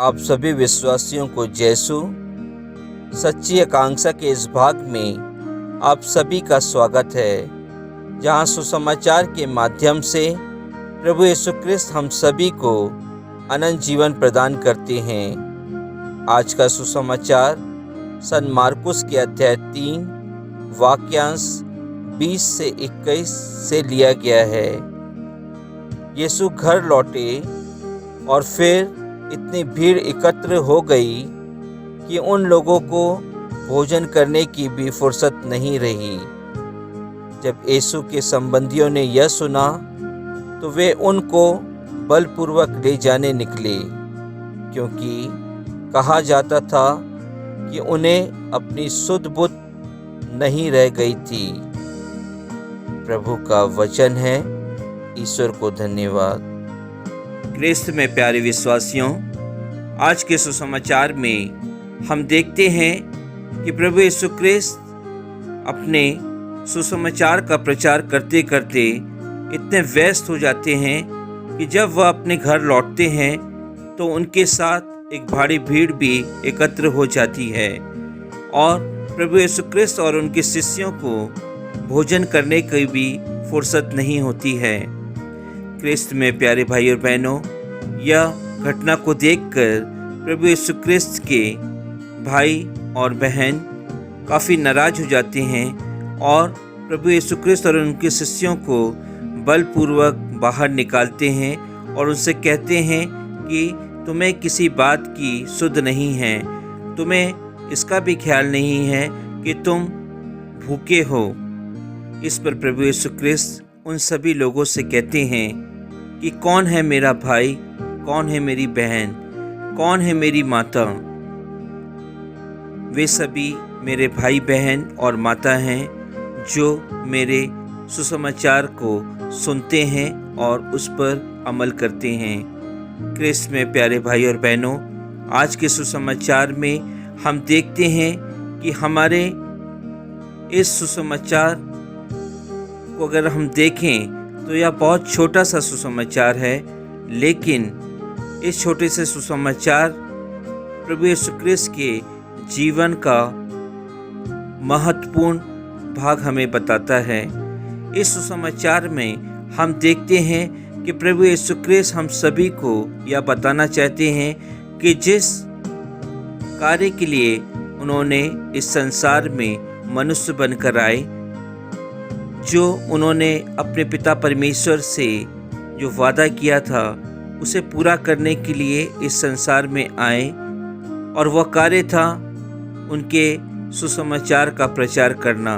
आप सभी विश्वासियों को यीशु सच्ची आकांक्षा के इस भाग में आप सभी का स्वागत है, जहां सुसमाचार के माध्यम से प्रभु यीशु क्रिस्त हम सभी को अनंत जीवन प्रदान करते हैं। आज का सुसमाचार सन मार्कुस के अध्याय 3 वाक्यांश 20 से 21 से लिया गया है। यीशु घर लौटे और फिर इतनी भीड़ एकत्र हो गई कि उन लोगों को भोजन करने की भी फुर्सत नहीं रही। जब यीशु के संबंधियों ने यह सुना तो वे उनको बलपूर्वक ले जाने निकले, क्योंकि कहा जाता था कि उन्हें अपनी सुध बुध नहीं रह गई थी। प्रभु का वचन है। ईश्वर को धन्यवाद। क्रिस्त में प्यारे विश्वासियों, आज के सुसमाचार में हम देखते हैं कि प्रभु यीशु क्रिस्त अपने सुसमाचार का प्रचार करते करते इतने व्यस्त हो जाते हैं कि जब वह अपने घर लौटते हैं तो उनके साथ एक भारी भीड़ भी एकत्र हो जाती है और प्रभु यीशु क्रिस्त और उनके शिष्यों को भोजन करने की भी फुर्सत नहीं होती है। क्रिस्त में प्यारे भाई और बहनों, यह घटना को देखकर प्रभु यीशु क्रिस्त के भाई और बहन काफ़ी नाराज हो जाते हैं और प्रभु यीशु क्रिस्त और उनके शिष्यों को बलपूर्वक बाहर निकालते हैं और उनसे कहते हैं कि तुम्हें किसी बात की सुध नहीं है, तुम्हें इसका भी ख्याल नहीं है कि तुम भूखे हो। इस पर प्रभु यीशु क्रिस्त उन सभी लोगों से कहते हैं कि कौन है मेरा भाई, कौन है मेरी बहन, कौन है मेरी माता। वे सभी मेरे भाई बहन और माता हैं जो मेरे सुसमाचार को सुनते हैं और उस पर अमल करते हैं। क्रिस्त में प्यारे भाई और बहनों, आज के सुसमाचार में हम देखते हैं कि हमारे इस सुसमाचार को अगर हम देखें तो यह बहुत छोटा सा सुसमाचार है, लेकिन इस छोटे से सुसमाचार प्रभु यीशु क्रिस्त के जीवन का महत्वपूर्ण भाग हमें बताता है। इस सुसमाचार में हम देखते हैं कि प्रभु यीशु क्रिस्त हम सभी को यह बताना चाहते हैं कि जिस कार्य के लिए उन्होंने इस संसार में मनुष्य बनकर आए, जो उन्होंने अपने पिता परमेश्वर से जो वादा किया था उसे पूरा करने के लिए इस संसार में आए, और वह कार्य था उनके सुसमाचार का प्रचार करना,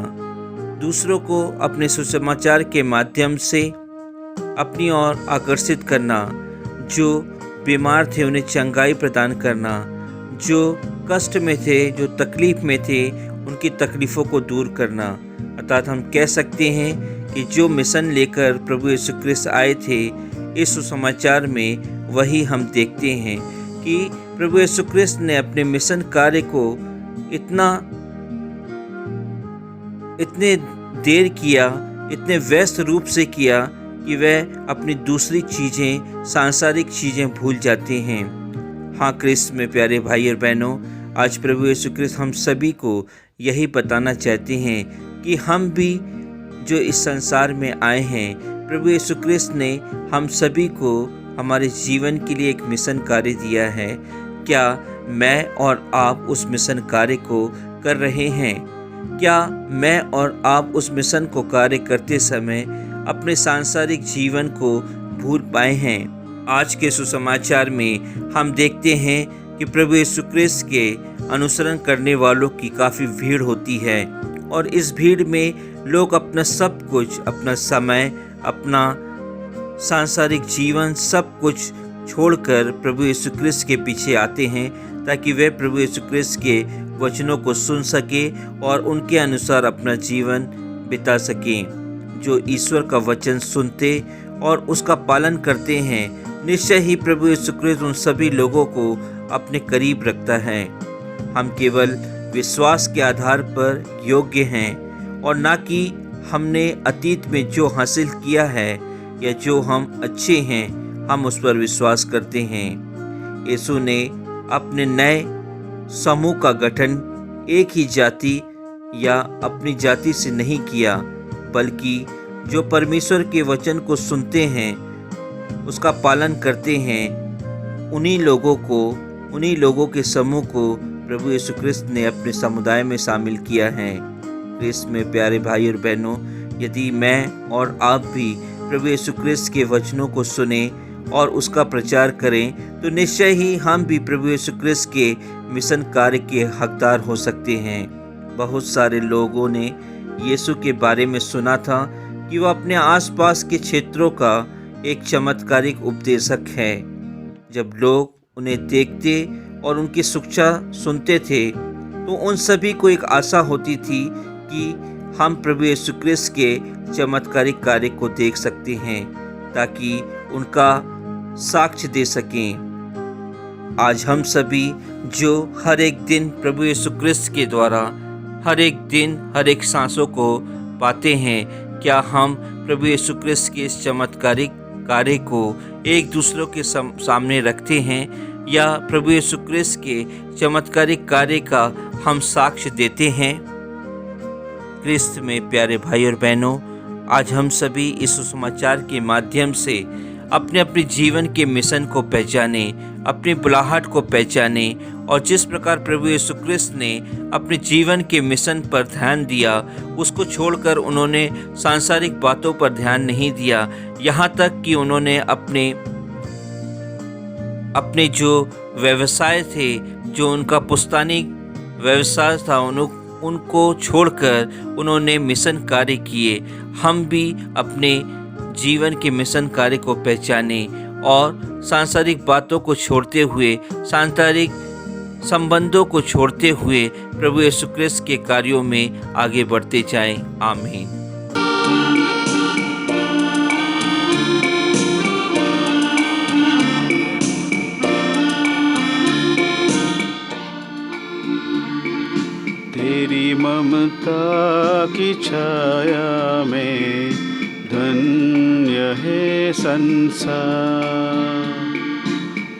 दूसरों को अपने सुसमाचार के माध्यम से अपनी ओर आकर्षित करना, जो बीमार थे उन्हें चंगाई प्रदान करना, जो कष्ट में थे, जो तकलीफ में थे, उनकी तकलीफ़ों को दूर करना। अर्थात हम कह सकते हैं कि जो मिशन लेकर प्रभु यीशु क्रिस्त आए थे, इस सुसमाचार में वही हम देखते हैं कि प्रभु यीशु क्रिस्त ने अपने मिशन कार्य को इतने देर किया, इतने व्यस्त रूप से किया कि वह अपनी दूसरी चीज़ें, सांसारिक चीज़ें भूल जाते हैं। हाँ, क्रिस्त में प्यारे भाई और बहनों, आज प्रभु यीशु क्रिस्त हम सभी को यही बताना चाहते हैं कि हम भी जो इस संसार में आए हैं, प्रभु यीशु क्रिस्त ने हम सभी को हमारे जीवन के लिए एक मिशन कार्य दिया है। क्या मैं और आप उस मिशन कार्य को कर रहे हैं? क्या मैं और आप उस मिशन को कार्य करते समय अपने सांसारिक जीवन को भूल पाए हैं? आज के सुसमाचार में हम देखते हैं कि प्रभु यीशु क्रिस्त के अनुसरण करने वालों की काफ़ी भीड़ होती है और इस भीड़ में लोग अपना सब कुछ, अपना समय, अपना सांसारिक जीवन, सब कुछ छोड़कर प्रभु यीशु क्रिस्त के पीछे आते हैं ताकि वे प्रभु यीशु क्रिस्त के वचनों को सुन सके और उनके अनुसार अपना जीवन बिता सकें। जो ईश्वर का वचन सुनते और उसका पालन करते हैं, निश्चय ही प्रभु यीशु क्रिस्त उन सभी लोगों को अपने करीब रखता है। हम केवल विश्वास के आधार पर योग्य हैं और ना कि हमने अतीत में जो हासिल किया है या जो हम अच्छे हैं, हम उस पर विश्वास करते हैं। यीशु ने अपने नए समूह का गठन एक ही जाति या अपनी जाति से नहीं किया, बल्कि जो परमेश्वर के वचन को सुनते हैं, उसका पालन करते हैं, उन्हीं लोगों के समूह को प्रभु यीशु क्रिस्त ने अपने समुदाय में शामिल किया है। क्रिस्त में प्यारे भाई और बहनों, यदि मैं और आप भी प्रभु यीशु क्रिस्त के वचनों को सुने और उसका प्रचार करें, तो निश्चय ही हम भी प्रभु यीशु क्रिस्त के मिशन कार्य के हकदार हो सकते हैं। बहुत सारे लोगों ने यीशु के बारे में सुना था कि वह अपने आसपास के क्षेत्रों का एक चमत्कारिक उपदेशक है। जब लोग उन्हें देखते और उनकी शिक्षा सुनते थे, तो उन सभी को एक आशा होती थी कि हम प्रभु यीशु क्रिस्त के चमत्कारिक कार्य को देख सकते हैं, ताकि उनका साक्ष्य दे सकें। आज हम सभी जो हर एक दिन प्रभु यीशु क्रिस्त के द्वारा हर एक दिन हर एक सांसों को पाते हैं, क्या हम प्रभु यीशु क्रिस्त के इस चमत्कारिक कार्य को एक दूसरों के सामने रखते हैं, या प्रभु यीशु क्रिस्त के चमत्कारिक कार्य का हम साक्ष्य देते हैं? क्रिस्त में प्यारे भाई और बहनों, आज हम सभी इस सुसमाचार के माध्यम से अपने अपने जीवन के मिशन को पहचाने, अपनी बुलाहट को पहचाने, और जिस प्रकार प्रभु यीशु क्रिस्त ने अपने जीवन के मिशन पर ध्यान दिया, उसको छोड़कर उन्होंने सांसारिक बातों पर ध्यान नहीं दिया। यहाँ तक कि उन्होंने अपने जो व्यवसाय थे, जो उनका पुश्तैनी व्यवसाय था, उनको छोड़कर उन्होंने मिशन कार्य किए। हम भी अपने जीवन के मिशन कार्य को पहचाने और सांसारिक बातों को छोड़ते हुए, सांसारिक संबंधों को छोड़ते हुए प्रभु यीशु क्रिस्त के कार्यों में आगे बढ़ते जाएं। आमीन। तेरी ममता की छाया में धन्य है संसार,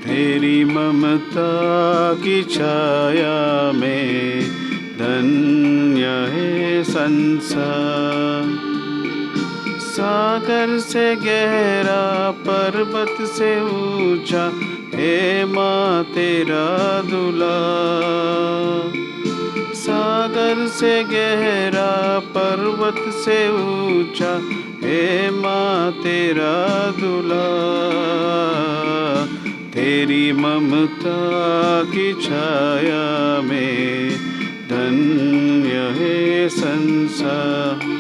तेरी ममता की छाया में धन्य है संसार। सागर से गहरा पर्वत से ऊंचा हे माँ तेरा दुलार, सागर से गहरा पर्वत से ऊंचा हे माँ तेरा दुलार। तेरी ममता की छाया में धन्य है संसार।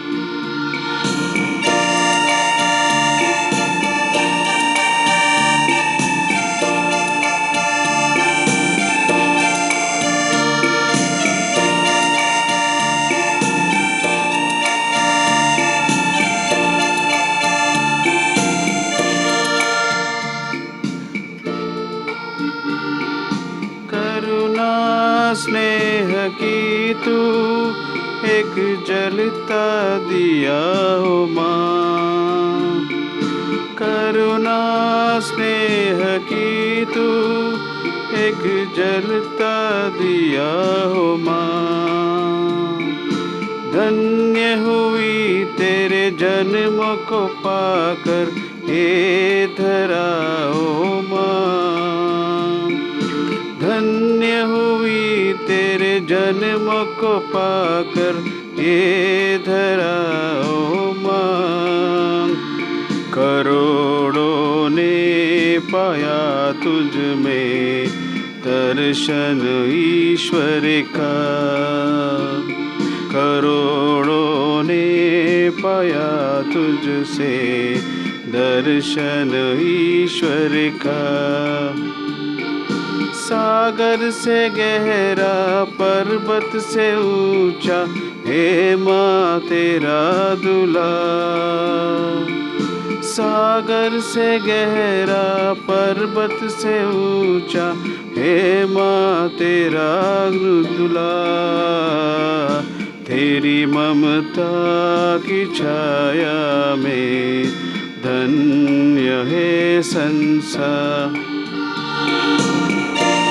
स्नेह की तू एक जलता दिया हो माँ, करुणा स्नेह की तू एक जलता दिया हो माँ। धन्य हुई तेरे जन्म को पाकर हे धरा ओ माँ, धन्य हुई तेरे जन्म को पाकर ये धरा ओ माँ। करोड़ों ने पाया तुझ में दर्शन ईश्वर का, करोड़ों ने पाया तुझसे दर्शन ईश्वर का। सागर से गहरा पर्वत से ऊंचा हे माँ तेरा दुलार, सागर से गहरा पर्वत से ऊंचा हे माँ तेरा दुलार। तेरी ममता की छाया में धन्य है संसार।